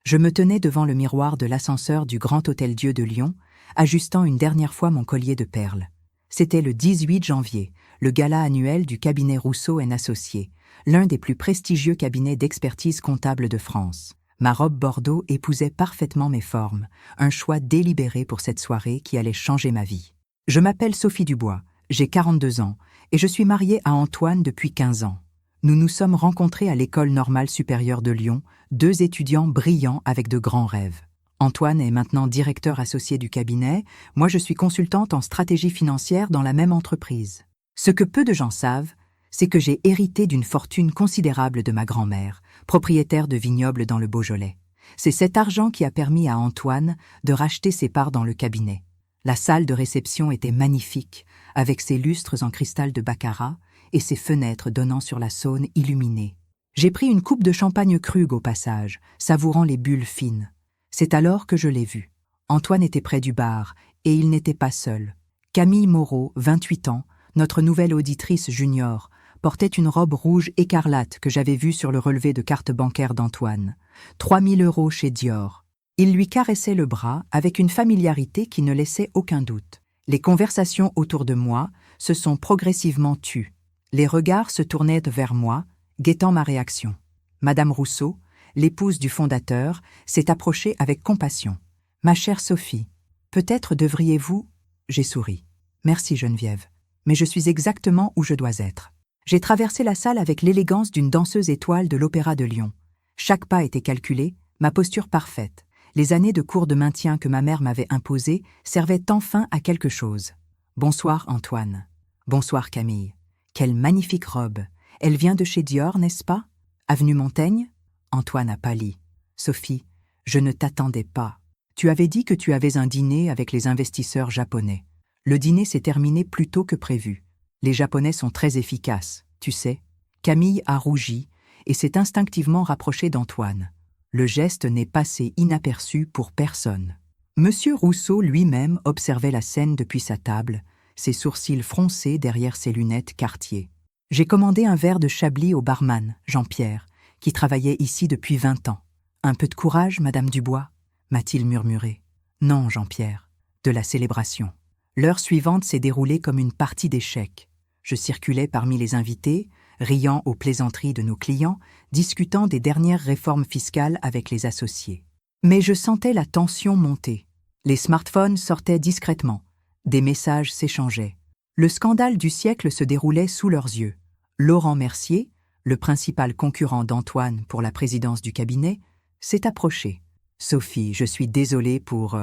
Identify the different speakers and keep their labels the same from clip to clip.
Speaker 1: Je me tenais devant le miroir de l'ascenseur du Grand Hôtel-Dieu de Lyon, ajustant une dernière fois mon collier de perles. C'était le 18 janvier, le gala annuel du cabinet Rousseau & Associés, l'un des plus prestigieux cabinets d'expertise comptable de France. Ma robe bordeaux épousait parfaitement mes formes, un choix délibéré pour cette soirée qui allait changer ma vie. Je m'appelle Sophie Dubois, j'ai 42 ans, et je suis mariée à Antoine depuis 15 ans. Nous nous sommes rencontrés à l'École normale supérieure de Lyon, deux étudiants brillants avec de grands rêves. Antoine est maintenant directeur associé du cabinet, moi je suis consultante en stratégie financière dans la même entreprise. Ce que peu de gens savent, c'est que j'ai hérité d'une fortune considérable de ma grand-mère, propriétaire de vignobles dans le Beaujolais. C'est cet argent qui a permis à Antoine de racheter ses parts dans le cabinet. La salle de réception était magnifique, avec ses lustres en cristal de baccarat et ses fenêtres donnant sur la Saône illuminée. J'ai pris une coupe de champagne Krug au passage, savourant les bulles fines. C'est alors que je l'ai vu. Antoine était près du bar, et il n'était pas seul. Camille Moreau, 28 ans, notre nouvelle auditrice junior, portait une robe rouge écarlate que j'avais vue sur le relevé de carte bancaire d'Antoine. 3 000 € chez Dior. Il lui caressait le bras avec une familiarité qui ne laissait aucun doute. Les conversations autour de moi se sont progressivement tues. Les regards se tournaient vers moi, guettant ma réaction. Madame Rousseau, l'épouse du fondateur, s'est approchée avec compassion. « Ma chère Sophie, peut-être devriez-vous… » J'ai souri. « Merci Geneviève, mais je suis exactement où je dois être. » J'ai traversé la salle avec l'élégance d'une danseuse étoile de l'Opéra de Lyon. Chaque pas était calculé, ma posture parfaite. Les années de cours de maintien que ma mère m'avait imposées servaient enfin à quelque chose. « Bonsoir Antoine. »« Bonsoir Camille. Quelle magnifique robe. Elle vient de chez Dior, n'est-ce pas? Avenue Montaigne ?» Antoine a pâli. « Sophie, je ne t'attendais pas. Tu avais dit que tu avais un dîner avec les investisseurs japonais. Le dîner s'est terminé plus tôt que prévu. Les Japonais sont très efficaces, tu sais. » Camille a rougi et s'est instinctivement rapprochée d'Antoine. Le geste n'est passé inaperçu pour personne. Monsieur Rousseau lui-même observait la scène depuis sa table, ses sourcils froncés derrière ses lunettes Cartier. J'ai commandé un verre de Chablis au barman, Jean-Pierre, qui travaillait ici depuis 20 ans. « Un peu de courage, Madame Dubois ?» m'a-t-il murmuré. « Non, Jean-Pierre, de la célébration. » L'heure suivante s'est déroulée comme une partie d'échecs. Je circulais parmi les invités, riant aux plaisanteries de nos clients, discutant des dernières réformes fiscales avec les associés. Mais je sentais la tension monter. Les smartphones sortaient discrètement. Des messages s'échangeaient. Le scandale du siècle se déroulait sous leurs yeux. Laurent Mercier, le principal concurrent d'Antoine pour la présidence du cabinet, s'est approché. « Sophie, je suis désolé pour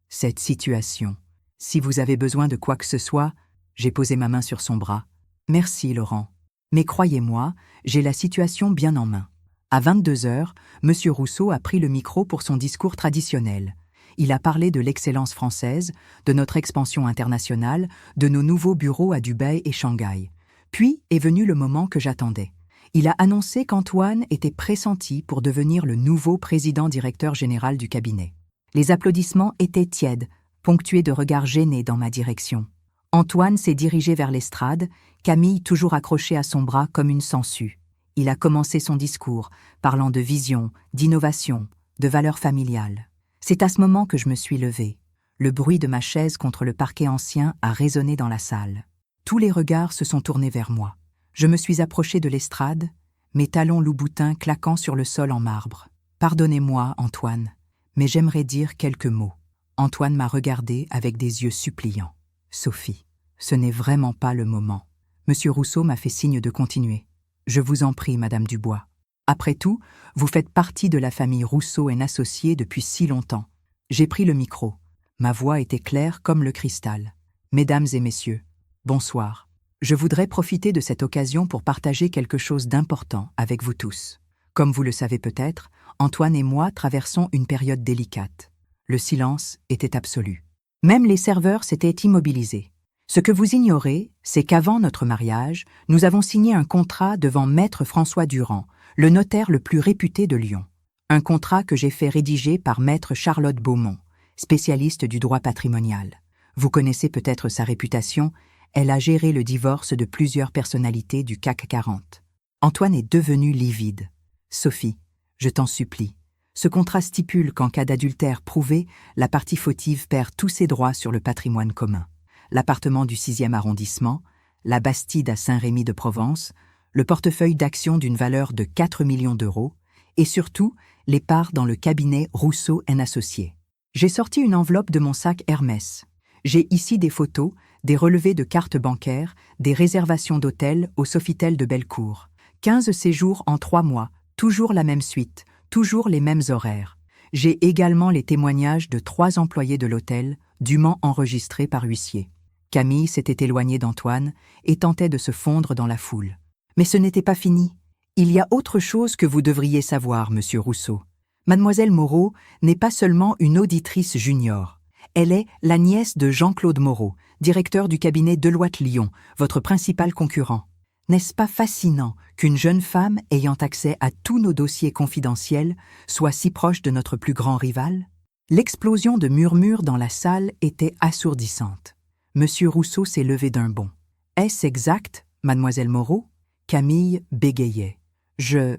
Speaker 1: cette situation. Si vous avez besoin de quoi que ce soit… » J'ai posé ma main sur son bras. « Merci, Laurent. Mais croyez-moi, j'ai la situation bien en main. » À 22h, M. Rousseau a pris le micro pour son discours traditionnel. Il a parlé de l'excellence française, de notre expansion internationale, de nos nouveaux bureaux à Dubaï et Shanghai. Puis est venu le moment que j'attendais. Il a annoncé qu'Antoine était pressenti pour devenir le nouveau président-directeur général du cabinet. Les applaudissements étaient tièdes, ponctués de regards gênés dans ma direction. Antoine s'est dirigé vers l'estrade, Camille toujours accrochée à son bras comme une sangsue. Il a commencé son discours, parlant de vision, d'innovation, de valeurs familiales. C'est à ce moment que je me suis levée. Le bruit de ma chaise contre le parquet ancien a résonné dans la salle. Tous les regards se sont tournés vers moi. Je me suis approchée de l'estrade, mes talons loup-boutin claquant sur le sol en marbre. « Pardonnez-moi, Antoine, mais j'aimerais dire quelques mots. » Antoine m'a regardé avec des yeux suppliants. « Sophie, ce n'est vraiment pas le moment. » Monsieur Rousseau m'a fait signe de continuer. « Je vous en prie, Madame Dubois. Après tout, vous faites partie de la famille Rousseau & Associés depuis si longtemps. » J'ai pris le micro. Ma voix était claire comme le cristal. « Mesdames et messieurs, bonsoir. Je voudrais profiter de cette occasion pour partager quelque chose d'important avec vous tous. Comme vous le savez peut-être, Antoine et moi traversons une période délicate. Le silence était absolu. Même les serveurs s'étaient immobilisés. Ce que vous ignorez, c'est qu'avant notre mariage, nous avons signé un contrat devant Maître François Durand, le notaire le plus réputé de Lyon. Un contrat que j'ai fait rédiger par Maître Charlotte Beaumont, spécialiste du droit patrimonial. Vous connaissez peut-être sa réputation, elle a géré le divorce de plusieurs personnalités du CAC 40. Antoine est devenu livide. « Sophie, je t'en supplie, Ce contrat stipule qu'en cas d'adultère prouvé, la partie fautive perd tous ses droits sur le patrimoine commun. L'appartement du 6e arrondissement, la Bastide à Saint-Rémy-de-Provence, le portefeuille d'actions d'une valeur de 4 millions d'euros, et surtout, les parts dans le cabinet Rousseau & Associés. J'ai sorti une enveloppe de mon sac Hermès. J'ai ici des photos, des relevés de cartes bancaires, des réservations d'hôtels au Sofitel de Bellecour. 15 séjours en 3 mois, toujours la même suite, toujours les mêmes horaires. J'ai également les témoignages de 3 employés de l'hôtel, dûment enregistrés par huissier. Camille s'était éloignée d'Antoine et tentait de se fondre dans la foule. Mais ce n'était pas fini. Il y a autre chose que vous devriez savoir, monsieur Rousseau. Mademoiselle Moreau n'est pas seulement une auditrice junior. Elle est la nièce de Jean-Claude Moreau, directeur du cabinet Deloitte-Lyon, votre principal concurrent. N'est-ce pas fascinant qu'une jeune femme ayant accès à tous nos dossiers confidentiels soit si proche de notre plus grand rival? L'explosion de murmures dans la salle était assourdissante. Monsieur Rousseau s'est levé d'un bond. « Est-ce exact, mademoiselle Moreau ?» Camille bégayait. « Ce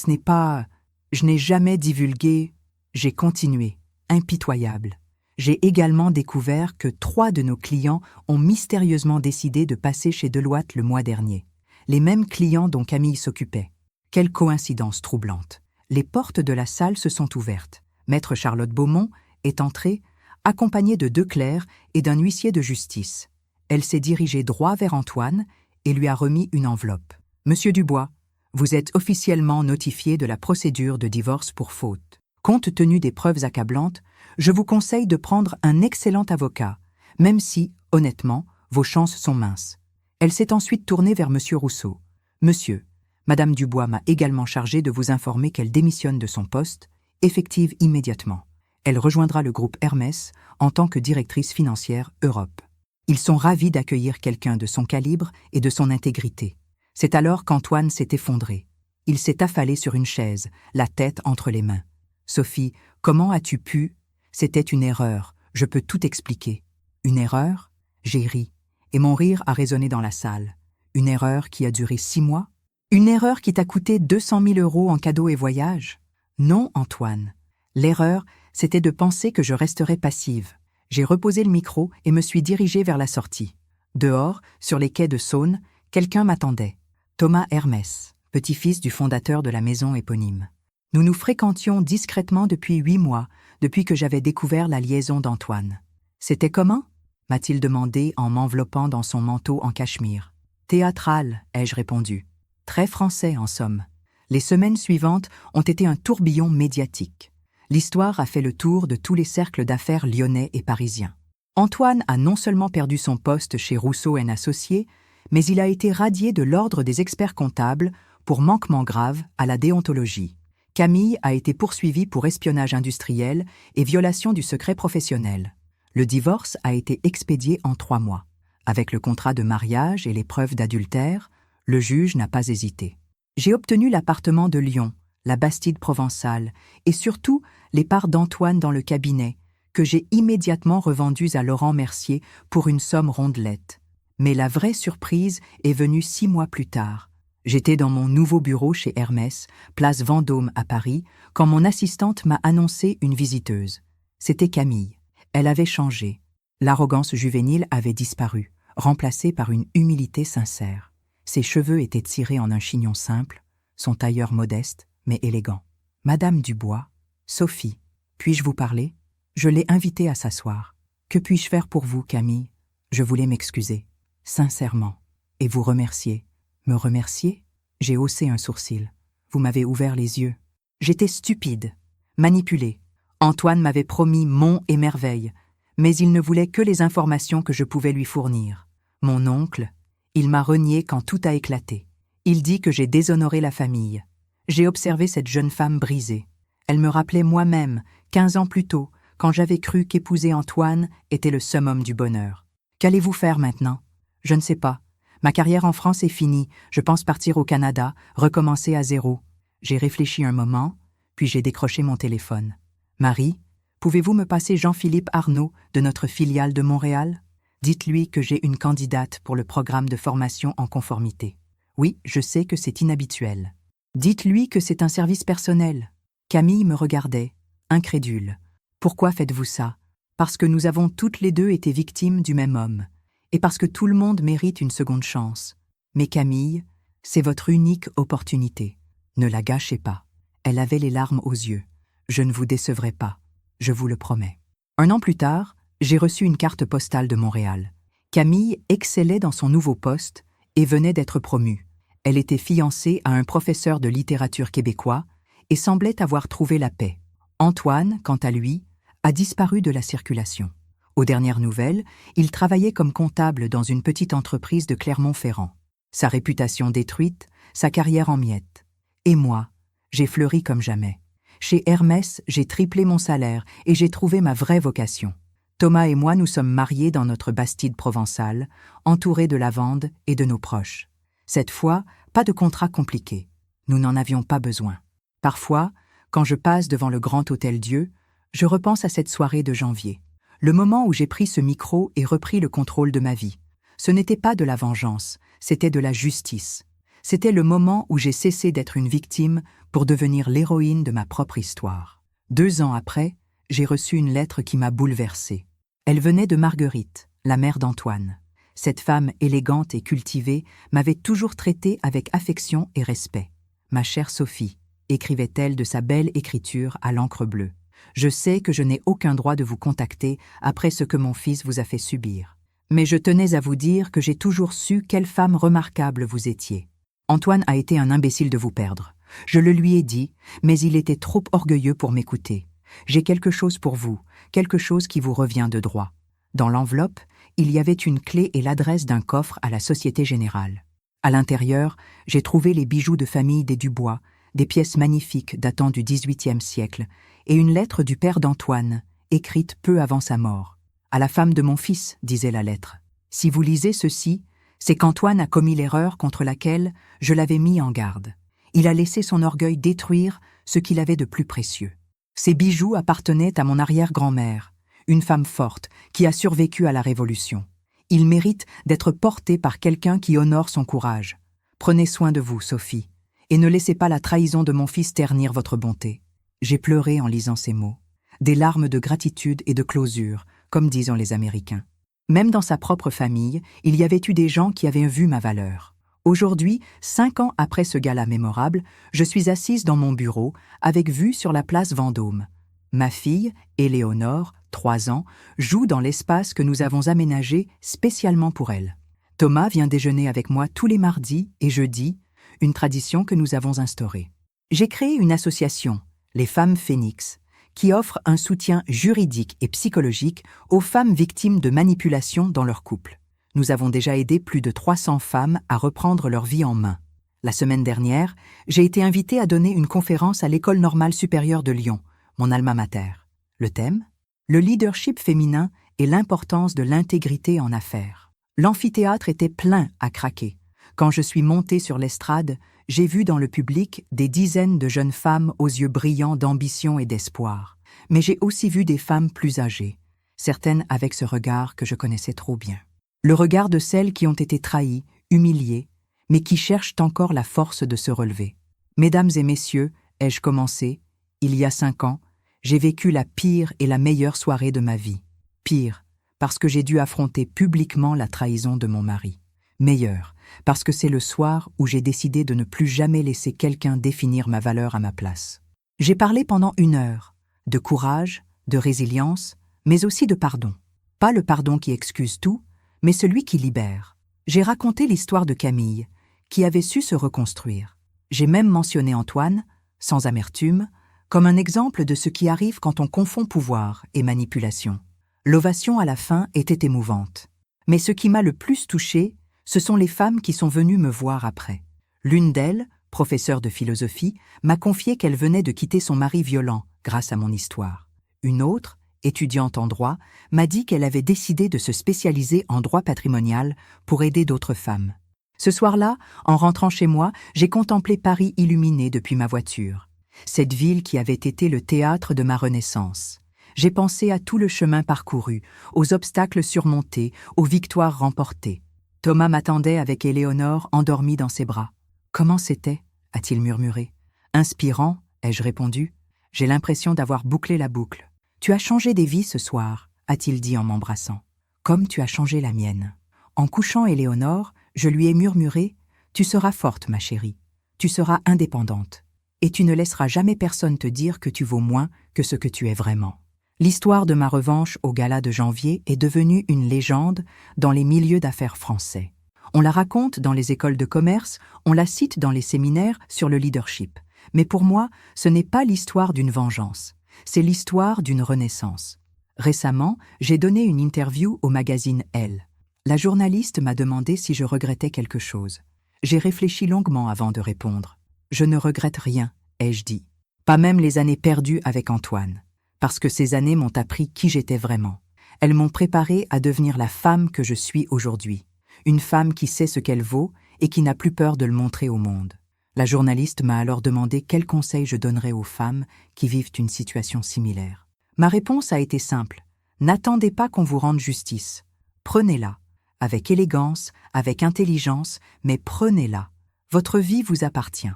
Speaker 1: n'est pas... Je n'ai jamais divulgué... » J'ai continué, impitoyable. J'ai également découvert que 3 de nos clients ont mystérieusement décidé de passer chez Deloitte le mois dernier. Les mêmes clients dont Camille s'occupait. Quelle coïncidence troublante. Les portes de la salle se sont ouvertes. Maître Charlotte Beaumont est entrée, accompagnée de 2 clercs et d'un huissier de justice. Elle s'est dirigée droit vers Antoine et lui a remis une enveloppe. « Monsieur Dubois, vous êtes officiellement notifié de la procédure de divorce pour faute. Compte tenu des preuves accablantes, je vous conseille de prendre un excellent avocat, même si, honnêtement, vos chances sont minces. » Elle s'est ensuite tournée vers monsieur Rousseau. « Monsieur, madame Dubois m'a également chargé de vous informer qu'elle démissionne de son poste, effective immédiatement. Elle rejoindra le groupe Hermès en tant que directrice financière Europe. Ils sont ravis d'accueillir quelqu'un de son calibre et de son intégrité. » C'est alors qu'Antoine s'est effondré. Il s'est affalé sur une chaise, la tête entre les mains. « Sophie, comment as-tu pu... » C'était une erreur, je peux tout expliquer. Une erreur? J'ai ri, et mon rire a résonné dans la salle. Une erreur qui a duré 6 mois? Une erreur qui t'a coûté 200 000 € en cadeaux et voyages? Non, Antoine. L'erreur, c'était de penser que je resterais passive. J'ai reposé le micro et me suis dirigée vers la sortie. Dehors, sur les quais de Saône, quelqu'un m'attendait. Thomas Hermès, petit-fils du fondateur de la maison éponyme. Nous nous fréquentions discrètement depuis 8 mois, depuis que j'avais découvert la liaison d'Antoine. « C'était comment ?» m'a-t-il demandé en m'enveloppant dans son manteau en cachemire. « Théâtral », ai-je répondu. « Très français, en somme. » Les semaines suivantes ont été un tourbillon médiatique. L'histoire a fait le tour de tous les cercles d'affaires lyonnais et parisiens. Antoine a non seulement perdu son poste chez Rousseau & Associés, mais il a été radié de l'ordre des experts comptables pour manquement grave à la déontologie. Camille a été poursuivie pour espionnage industriel et violation du secret professionnel. Le divorce a été expédié en 3 mois. Avec le contrat de mariage et les preuves d'adultère, le juge n'a pas hésité. J'ai obtenu l'appartement de Lyon, la Bastide provençale, et surtout les parts d'Antoine dans le cabinet, que j'ai immédiatement revendues à Laurent Mercier pour une somme rondelette. Mais la vraie surprise est venue 6 mois plus tard. J'étais dans mon nouveau bureau chez Hermès, place Vendôme à Paris, quand mon assistante m'a annoncé une visiteuse. C'était Camille. Elle avait changé. L'arrogance juvénile avait disparu, remplacée par une humilité sincère. Ses cheveux étaient tirés en un chignon simple, son tailleur modeste, mais élégant. « Madame Dubois, Sophie, puis-je vous parler ?» Je l'ai invitée à s'asseoir. « Que puis-je faire pour vous, Camille ?» Je voulais m'excuser. Sincèrement. Et vous remercier. Me remercier? J'ai haussé un sourcil. Vous m'avez ouvert les yeux. J'étais stupide, manipulée. Antoine m'avait promis monts et merveilles, mais il ne voulait que les informations que je pouvais lui fournir. Mon oncle, il m'a renié quand tout a éclaté. Il dit que j'ai déshonoré la famille. J'ai observé cette jeune femme brisée. Elle me rappelait moi-même, 15 ans plus tôt, quand j'avais cru qu'épouser Antoine était le summum du bonheur. Qu'allez-vous faire maintenant? Je ne sais pas. Ma carrière en France est finie. Je pense partir au Canada, recommencer à zéro. J'ai réfléchi un moment, puis j'ai décroché mon téléphone. Marie, pouvez-vous me passer Jean-Philippe Arnaud de notre filiale de Montréal? Dites-lui que j'ai une candidate pour le programme de formation en conformité. Oui, je sais que c'est inhabituel. Dites-lui que c'est un service personnel. Camille me regardait, incrédule. Pourquoi faites-vous ça? Parce que nous avons toutes les deux été victimes du même homme, et parce que tout le monde mérite une seconde chance. Mais Camille, c'est votre unique opportunité. Ne la gâchez pas. Elle avait les larmes aux yeux. Je ne vous décevrai pas, je vous le promets. 1 an plus tard, j'ai reçu une carte postale de Montréal. Camille excellait dans son nouveau poste et venait d'être promue. Elle était fiancée à un professeur de littérature québécois et semblait avoir trouvé la paix. Antoine, quant à lui, a disparu de la circulation. Aux dernières nouvelles, il travaillait comme comptable dans une petite entreprise de Clermont-Ferrand. Sa réputation détruite, sa carrière en miettes. Et moi, j'ai fleuri comme jamais. Chez Hermès, j'ai triplé mon salaire et j'ai trouvé ma vraie vocation. Thomas et moi nous sommes mariés dans notre Bastide provençale, entourés de lavande et de nos proches. Cette fois, pas de contrat compliqué. Nous n'en avions pas besoin. Parfois, quand je passe devant le Grand Hôtel-Dieu, je repense à cette soirée de janvier. Le moment où j'ai pris ce micro et repris le contrôle de ma vie. Ce n'était pas de la vengeance, c'était de la justice. C'était le moment où j'ai cessé d'être une victime pour devenir l'héroïne de ma propre histoire. 2 ans après, j'ai reçu une lettre qui m'a bouleversée. Elle venait de Marguerite, la mère d'Antoine. Cette femme élégante et cultivée m'avait toujours traitée avec affection et respect. « Ma chère Sophie », écrivait-elle de sa belle écriture à l'encre bleue. « Je sais que je n'ai aucun droit de vous contacter après ce que mon fils vous a fait subir. Mais je tenais à vous dire que j'ai toujours su quelle femme remarquable vous étiez. Antoine a été un imbécile de vous perdre. Je le lui ai dit, mais il était trop orgueilleux pour m'écouter. J'ai quelque chose pour vous, quelque chose qui vous revient de droit. » Dans l'enveloppe, il y avait une clé et l'adresse d'un coffre à la Société Générale. À l'intérieur, j'ai trouvé les bijoux de famille des Dubois, des pièces magnifiques datant du XVIIIe siècle, et une lettre du père d'Antoine, écrite peu avant sa mort. « À la femme de mon fils, disait la lettre. Si vous lisez ceci, c'est qu'Antoine a commis l'erreur contre laquelle je l'avais mis en garde. Il a laissé son orgueil détruire ce qu'il avait de plus précieux. Ces bijoux appartenaient à mon arrière-grand-mère, une femme forte qui a survécu à la Révolution. Il mérite d'être porté par quelqu'un qui honore son courage. Prenez soin de vous, Sophie, et ne laissez pas la trahison de mon fils ternir votre bonté. » J'ai pleuré en lisant ces mots. Des larmes de gratitude et de closure, comme disent les Américains. Même dans sa propre famille, il y avait eu des gens qui avaient vu ma valeur. Aujourd'hui, 5 ans après ce gala mémorable, je suis assise dans mon bureau, avec vue sur la place Vendôme. Ma fille, Éléonore, 3 ans, joue dans l'espace que nous avons aménagé spécialement pour elle. Thomas vient déjeuner avec moi tous les mardis et jeudis, une tradition que nous avons instaurée. J'ai créé une association, les Femmes Phénix, qui offre un soutien juridique et psychologique aux femmes victimes de manipulation dans leur couple. Nous avons déjà aidé plus de 300 femmes à reprendre leur vie en main. La semaine dernière, j'ai été invitée à donner une conférence à l'École normale supérieure de Lyon, mon alma mater. Le thème ? Le leadership féminin et l'importance de l'intégrité en affaires. L'amphithéâtre était plein à craquer. Quand je suis montée sur l'estrade, j'ai vu dans le public des dizaines de jeunes femmes aux yeux brillants d'ambition et d'espoir. Mais j'ai aussi vu des femmes plus âgées, certaines avec ce regard que je connaissais trop bien. Le regard de celles qui ont été trahies, humiliées, mais qui cherchent encore la force de se relever. Mesdames et messieurs, ai-je commencé, il y a 5 ans, j'ai vécu la pire et la meilleure soirée de ma vie. Pire, parce que j'ai dû affronter publiquement la trahison de mon mari. Meilleure, parce que c'est le soir où j'ai décidé de ne plus jamais laisser quelqu'un définir ma valeur à ma place. J'ai parlé pendant 1 heure, de courage, de résilience, mais aussi de pardon. Pas le pardon qui excuse tout, mais celui qui libère. J'ai raconté l'histoire de Camille, qui avait su se reconstruire. J'ai même mentionné Antoine, sans amertume, comme un exemple de ce qui arrive quand on confond pouvoir et manipulation. L'ovation à la fin était émouvante. Mais ce qui m'a le plus touchée, ce sont les femmes qui sont venues me voir après. L'une d'elles, professeure de philosophie, m'a confié qu'elle venait de quitter son mari violent grâce à mon histoire. Une autre, étudiante en droit, m'a dit qu'elle avait décidé de se spécialiser en droit patrimonial pour aider d'autres femmes. Ce soir-là, en rentrant chez moi, j'ai contemplé Paris illuminé depuis ma voiture. Cette ville qui avait été le théâtre de ma renaissance. J'ai pensé à tout le chemin parcouru, aux obstacles surmontés, aux victoires remportées. Thomas m'attendait avec Éléonore endormie dans ses bras. « Comment c'était » a-t-il murmuré. « Inspirant » ai-je répondu. J'ai l'impression d'avoir bouclé la boucle. Tu as changé des vies ce soir, a-t-il dit en m'embrassant. Comme tu as changé la mienne. En couchant Éléonore, je lui ai murmuré « Tu seras forte, ma chérie. Tu seras indépendante. Et tu ne laisseras jamais personne te dire que tu vaux moins que ce que tu es vraiment. » L'histoire de ma revanche au gala de janvier est devenue une légende dans les milieux d'affaires français. On la raconte dans les écoles de commerce, on la cite dans les séminaires sur le leadership. Mais pour moi, ce n'est pas l'histoire d'une vengeance, c'est l'histoire d'une renaissance. Récemment, j'ai donné une interview au magazine Elle. La journaliste m'a demandé si je regrettais quelque chose. J'ai réfléchi longuement avant de répondre. Je ne regrette rien, ai-je dit. Pas même les années perdues avec Antoine. Parce que ces années m'ont appris qui j'étais vraiment. Elles m'ont préparée à devenir la femme que je suis aujourd'hui. Une femme qui sait ce qu'elle vaut et qui n'a plus peur de le montrer au monde. La journaliste m'a alors demandé quels conseils je donnerais aux femmes qui vivent une situation similaire. Ma réponse a été simple. N'attendez pas qu'on vous rende justice. Prenez-la. Avec élégance, avec intelligence, mais prenez-la. Votre vie vous appartient.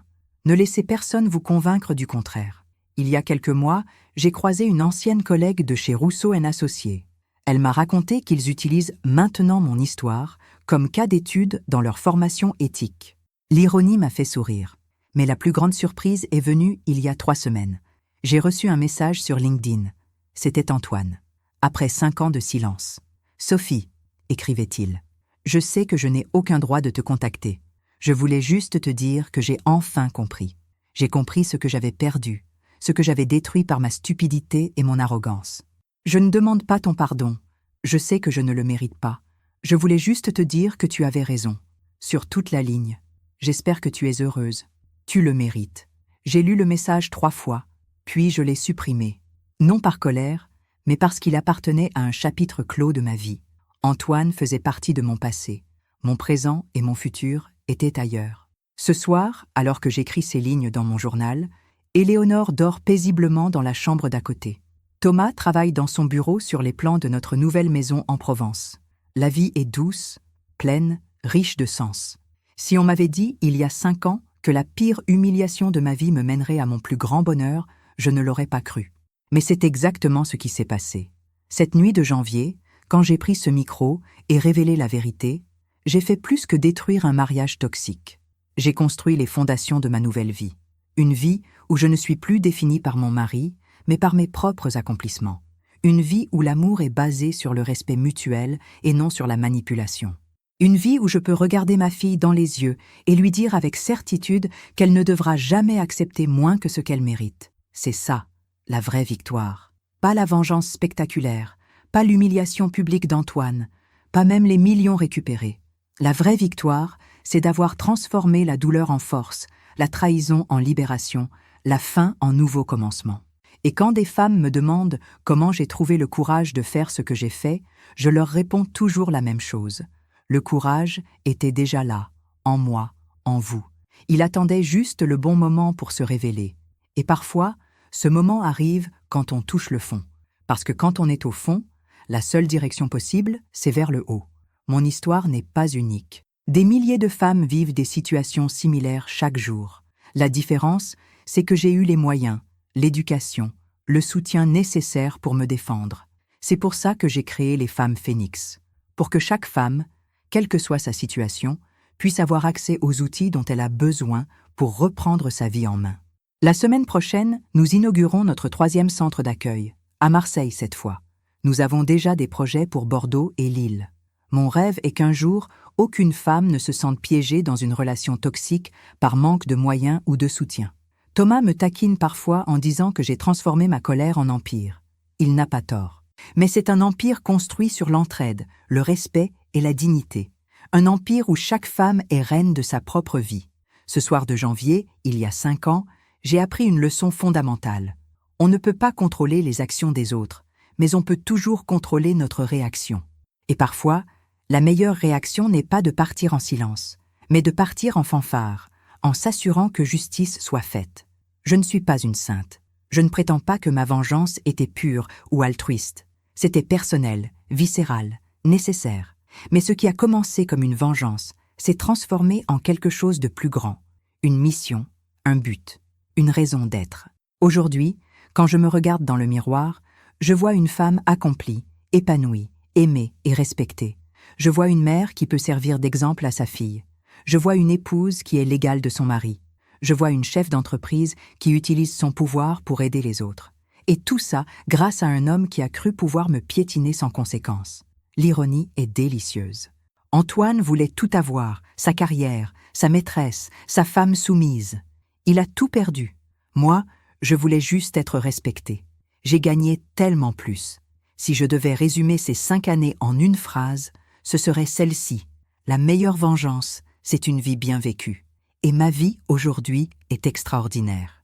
Speaker 1: Ne laissez personne vous convaincre du contraire. Il y a quelques mois, j'ai croisé une ancienne collègue de chez Rousseau & Associés. Elle m'a raconté qu'ils utilisent maintenant mon histoire comme cas d'étude dans leur formation éthique. L'ironie m'a fait sourire. Mais la plus grande surprise est venue il y a 3 semaines. J'ai reçu un message sur LinkedIn. C'était Antoine. Après 5 ans de silence. « Sophie », écrivait-il, « je sais que je n'ai aucun droit de te contacter. Je voulais juste te dire que j'ai enfin compris. J'ai compris ce que j'avais perdu, ce que j'avais détruit par ma stupidité et mon arrogance. Je ne demande pas ton pardon. Je sais que je ne le mérite pas. Je voulais juste te dire que tu avais raison. Sur toute la ligne. J'espère que tu es heureuse. Tu le mérites. » J'ai lu le message 3 fois, puis je l'ai supprimé. Non par colère, mais parce qu'il appartenait à un chapitre clos de ma vie. Antoine faisait partie de mon passé. Mon présent et mon futur étaient ailleurs. Ce soir, alors que j'écris ces lignes dans mon journal, Éléonore dort paisiblement dans la chambre d'à côté. Thomas travaille dans son bureau sur les plans de notre nouvelle maison en Provence. La vie est douce, pleine, riche de sens. Si on m'avait dit, il y a 5 ans, que la pire humiliation de ma vie me mènerait à mon plus grand bonheur, je ne l'aurais pas cru. Mais c'est exactement ce qui s'est passé. Cette nuit de janvier, quand j'ai pris ce micro et révélé la vérité, j'ai fait plus que détruire un mariage toxique. J'ai construit les fondations de ma nouvelle vie. Une vie où je ne suis plus définie par mon mari, mais par mes propres accomplissements. Une vie où l'amour est basé sur le respect mutuel et non sur la manipulation. Une vie où je peux regarder ma fille dans les yeux et lui dire avec certitude qu'elle ne devra jamais accepter moins que ce qu'elle mérite. C'est ça, la vraie victoire. Pas la vengeance spectaculaire, pas l'humiliation publique d'Antoine, pas même les millions récupérés. La vraie victoire, c'est d'avoir transformé la douleur en force, la trahison en libération, la fin en nouveau commencement. Et quand des femmes me demandent comment j'ai trouvé le courage de faire ce que j'ai fait, je leur réponds toujours la même chose. Le courage était déjà là, en moi, en vous. Il attendait juste le bon moment pour se révéler. Et parfois, ce moment arrive quand on touche le fond. Parce que quand on est au fond, la seule direction possible, c'est vers le haut. Mon histoire n'est pas unique. Des milliers de femmes vivent des situations similaires chaque jour. La différence, c'est que j'ai eu les moyens, l'éducation, le soutien nécessaire pour me défendre. C'est pour ça que j'ai créé les Femmes Phénix. Pour que chaque femme, quelle que soit sa situation, puisse avoir accès aux outils dont elle a besoin pour reprendre sa vie en main. La semaine prochaine, nous inaugurons notre 3e centre d'accueil, à Marseille cette fois. Nous avons déjà des projets pour Bordeaux et Lille. Mon rêve est qu'un jour, aucune femme ne se sente piégée dans une relation toxique par manque de moyens ou de soutien. Thomas me taquine parfois en disant que j'ai transformé ma colère en empire. Il n'a pas tort. Mais c'est un empire construit sur l'entraide, le respect et la dignité. Un empire où chaque femme est reine de sa propre vie. Ce soir de janvier, il y a 5 ans, j'ai appris une leçon fondamentale. On ne peut pas contrôler les actions des autres, mais on peut toujours contrôler notre réaction. Et parfois, la meilleure réaction n'est pas de partir en silence, mais de partir en fanfare, en s'assurant que justice soit faite. Je ne suis pas une sainte. Je ne prétends pas que ma vengeance était pure ou altruiste. C'était personnel, viscéral, nécessaire. Mais ce qui a commencé comme une vengeance s'est transformé en quelque chose de plus grand. Une mission, un but, une raison d'être. Aujourd'hui, Quand je me regarde dans le miroir, je vois une femme accomplie, épanouie, aimée et respectée. Je vois une mère qui peut servir d'exemple à sa fille. Je vois une épouse qui est l'égale de son mari. Je vois une chef d'entreprise qui utilise son pouvoir pour aider les autres. Et tout ça grâce à un homme qui a cru pouvoir me piétiner sans conséquence. L'ironie est délicieuse. Antoine voulait tout avoir, sa carrière, sa maîtresse, sa femme soumise. Il a tout perdu. Moi, je voulais juste être respectée. J'ai gagné tellement plus. Si je devais résumer ces 5 années en une phrase, ce serait celle-ci. La meilleure vengeance, c'est une vie bien vécue. Et ma vie, aujourd'hui, est extraordinaire.